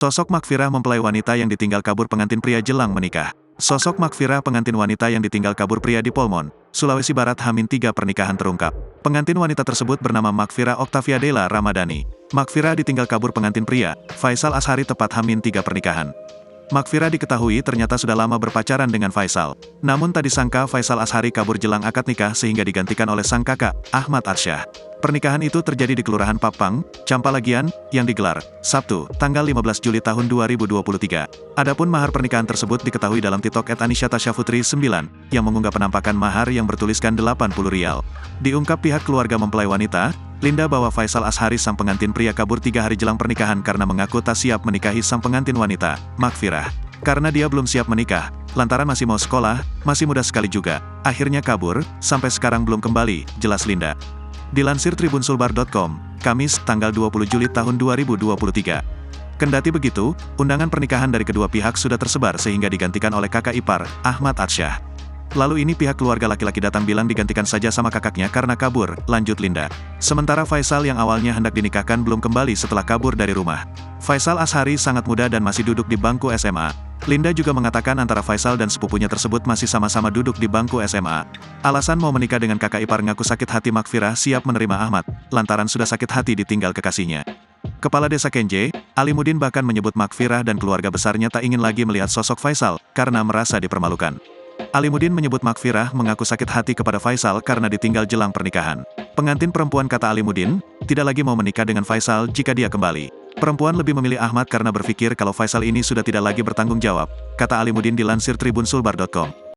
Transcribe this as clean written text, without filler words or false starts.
Sosok Makfirah mempelai wanita yang ditinggal kabur pengantin pria jelang menikah. Sosok Makfirah pengantin wanita yang ditinggal kabur pria di Polmon, Sulawesi Barat H-3 pernikahan terungkap. Pengantin wanita tersebut bernama Makfirah Octavia Della Ramadhani. Makfirah ditinggal kabur pengantin pria, Faisal Ashari tepat H-3 pernikahan. Makfirah diketahui ternyata sudah lama berpacaran dengan Faisal. Namun tak disangka Faisal Ashari kabur jelang akad nikah sehingga digantikan oleh sang kakak, Ahmad Arsyah. Pernikahan itu terjadi di Kelurahan Papang, Campalagian, yang digelar Sabtu, tanggal 15 Juli tahun 2023. Adapun mahar pernikahan tersebut diketahui dalam TikTok @Anisya_Tasya_Putri 9, yang mengunggah penampakan mahar yang bertuliskan Rp80. Diungkap pihak keluarga mempelai wanita, Linda, bahwa Faisal Ashari sang pengantin pria kabur 3 hari jelang pernikahan karena mengaku tak siap menikahi sang pengantin wanita, Makfirah. Karena dia belum siap menikah, lantaran masih mau sekolah, masih muda sekali juga, akhirnya kabur, sampai sekarang belum kembali, jelas Linda. Dilansir tribunsulbar.com, Kamis, tanggal 20 Juli tahun 2023. Kendati begitu, undangan pernikahan dari kedua pihak sudah tersebar sehingga digantikan oleh kakak ipar, Ahmad Arsyah. Lalu ini pihak keluarga laki-laki datang bilang digantikan saja sama kakaknya karena kabur, lanjut Linda. Sementara Faisal yang awalnya hendak dinikahkan belum kembali setelah kabur dari rumah. Faisal Ashari sangat muda dan masih duduk di bangku SMA. Linda juga mengatakan antara Faisal dan sepupunya tersebut masih sama-sama duduk di bangku SMA. Alasan mau menikah dengan kakak ipar ngaku sakit hati Makfirah siap menerima Ahmad, lantaran sudah sakit hati ditinggal kekasihnya. Kepala Desa Kenje, Alimuddin bahkan menyebut Makfirah dan keluarga besarnya tak ingin lagi melihat sosok Faisal, karena merasa dipermalukan. Alimuddin menyebut Makfirah mengaku sakit hati kepada Faisal karena ditinggal jelang pernikahan. Pengantin perempuan, kata Alimuddin, tidak lagi mau menikah dengan Faisal jika dia kembali. Perempuan lebih memilih Ahmad karena berpikir kalau Faisal ini sudah tidak lagi bertanggung jawab, kata Alimuddin dilansir tribunsulbar.com.